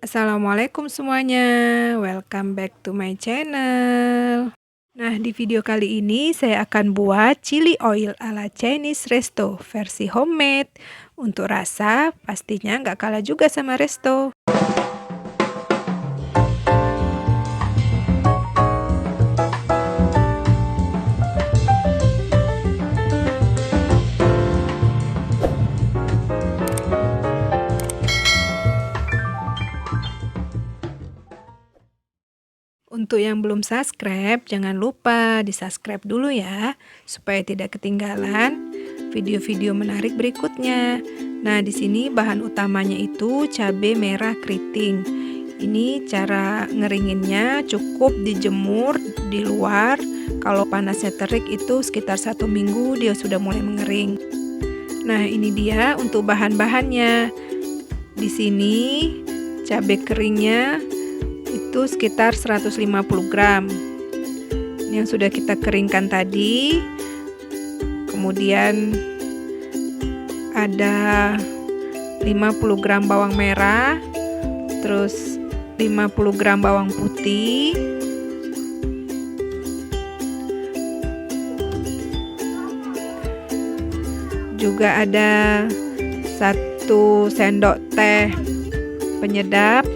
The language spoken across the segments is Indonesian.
Assalamualaikum semuanya, welcome back to my channel. Nah, di video kali ini saya akan buat chili oil ala Chinese resto versi homemade. Untuk rasa, pastinya nggak kalah juga sama resto. Untuk yang belum subscribe, jangan lupa di-subscribe dulu ya, supaya tidak ketinggalan video-video menarik berikutnya. Nah, di sini bahan utamanya itu cabai merah keriting. Ini cara ngeringinnya, cukup dijemur di luar. Kalau panasnya terik itu sekitar 1 minggu dia sudah mulai mengering. Nah, ini dia untuk bahan-bahannya. Di sini cabai keringnya itu sekitar 150 gram yang sudah kita keringkan tadi. Kemudian ada 50 gram bawang merah, terus 50 gram bawang putih, juga ada 1 sendok teh penyedap,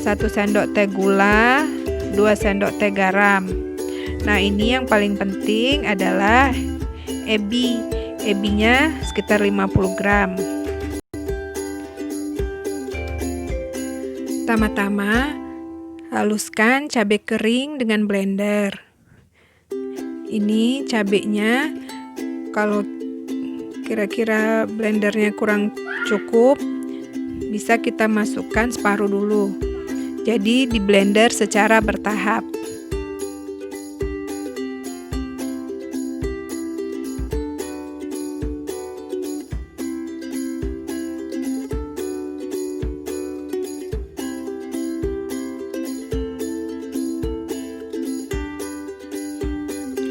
1 sendok teh gula, 2 sendok teh garam. Nah, ini yang paling penting adalah ebi. Ebinya sekitar 50 gram. Pertama-tama haluskan cabai kering dengan blender. Ini cabainya, kalau kira-kira blendernya kurang cukup, bisa kita masukkan separuh dulu. Jadi di blender secara bertahap.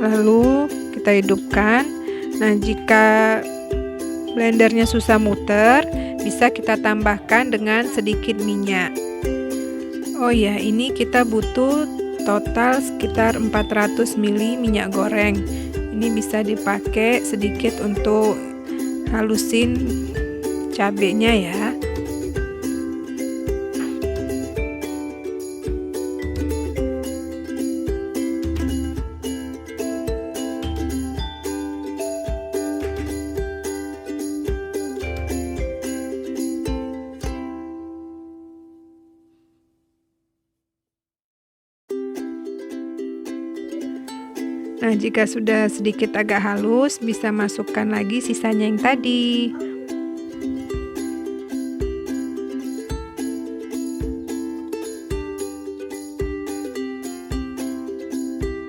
Lalu kita hidupkan. Nah, jika blendernya susah muter, bisa kita tambahkan dengan sedikit minyak. Oh ya, ini kita butuh total sekitar 400 ml minyak goreng. Ini bisa dipakai sedikit untuk halusin cabenya ya. Nah, jika sudah sedikit agak halus, bisa masukkan lagi sisanya yang tadi.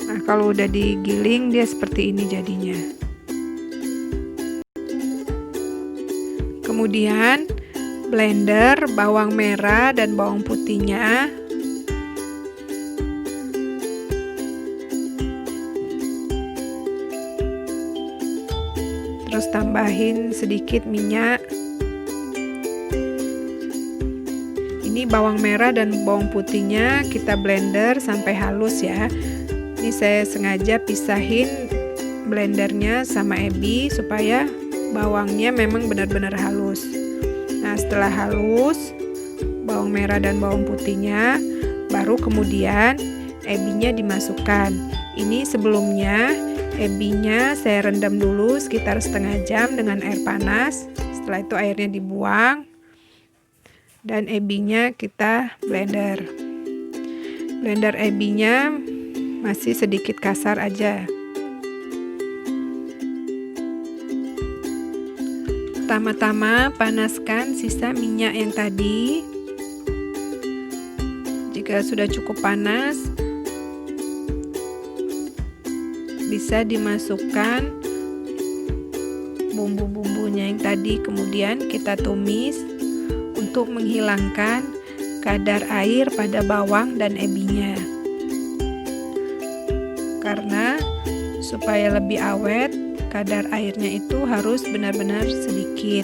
Nah, kalau udah digiling, dia seperti ini jadinya. Kemudian, blender bawang merah dan bawang putihnya. Terus tambahin sedikit minyak. Ini bawang merah dan bawang putihnya kita blender sampai halus ya. Ini saya sengaja pisahin blendernya sama ebi supaya bawangnya memang benar-benar halus. Nah, setelah halus bawang merah dan bawang putihnya, baru kemudian ebinya dimasukkan. Ini sebelumnya ebinya saya rendam dulu sekitar setengah jam dengan air panas. Setelah itu airnya dibuang dan ebinya kita blender. Blender ebinya masih sedikit kasar aja. Pertama-tama panaskan sisa minyak yang tadi. Jika sudah cukup panas, bisa dimasukkan bumbu-bumbunya yang tadi, kemudian kita tumis untuk menghilangkan kadar air pada bawang dan ebinya. Karena supaya lebih awet, kadar airnya itu harus benar-benar sedikit.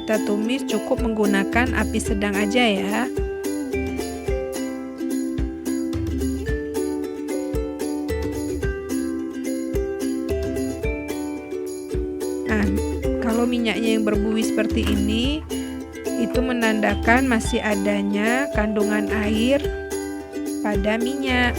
kita tumis cukup menggunakan api sedang aja ya. Nah, kalau minyaknya yang berbuih seperti ini, itu menandakan masih adanya kandungan air pada minyak.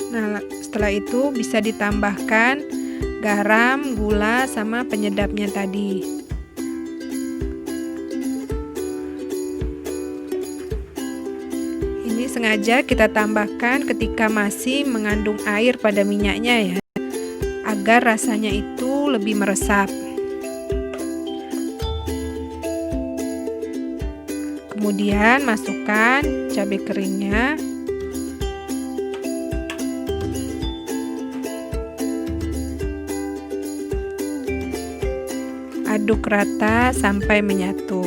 Nah, setelah itu bisa ditambahkan garam, gula, sama penyedapnya tadi. Ini sengaja kita tambahkan ketika masih mengandung air pada minyaknya ya, agar rasanya itu lebih meresap. Kemudian masukkan cabai keringnya. Aduk rata sampai menyatu.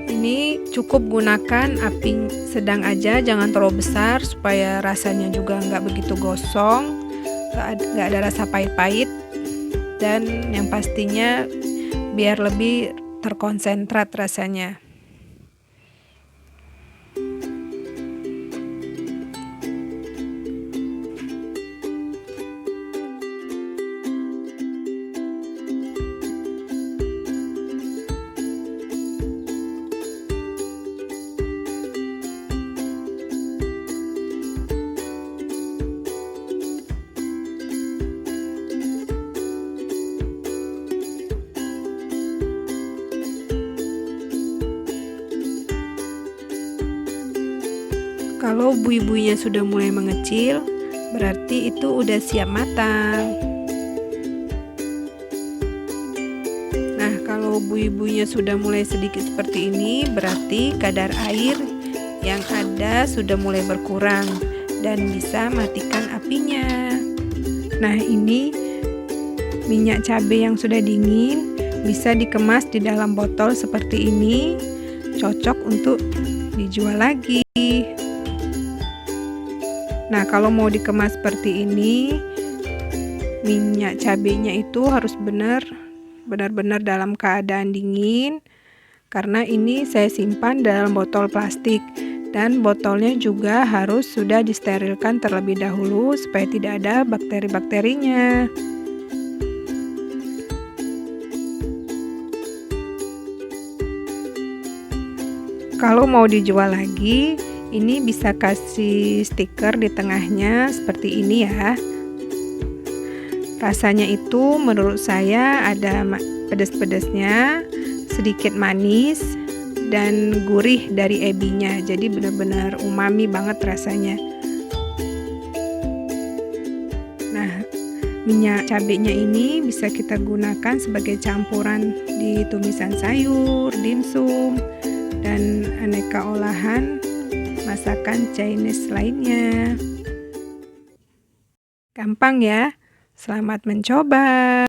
Ini cukup gunakan api sedang aja, jangan terlalu besar supaya rasanya juga nggak begitu gosong, nggak ada rasa pahit-pahit, dan yang pastinya biar lebih terkonsentrat rasanya. Kalau buih-buihnya sudah mulai mengecil, berarti itu udah siap matang. Nah, kalau buih-buihnya sudah mulai sedikit seperti ini, berarti kadar air yang ada sudah mulai berkurang dan bisa matikan apinya. Nah, ini minyak cabai yang sudah dingin bisa dikemas di dalam botol seperti ini, cocok untuk dijual lagi. Nah, kalau mau dikemas seperti ini, minyak cabenya itu harus benar-benar dalam keadaan dingin, karena ini saya simpan dalam botol plastik, dan botolnya juga harus sudah disterilkan terlebih dahulu supaya tidak ada bakteri-bakterinya. Kalau mau dijual lagi, ini bisa kasih stiker di tengahnya seperti ini ya. Rasanya itu menurut saya ada pedas-pedasnya, sedikit manis, dan gurih dari ebinya. Jadi benar-benar umami banget rasanya. Nah, minyak cabenya ini bisa kita gunakan sebagai campuran di tumisan sayur, dimsum, dan aneka olahan masakan Chinese lainnya. Gampang ya, selamat mencoba.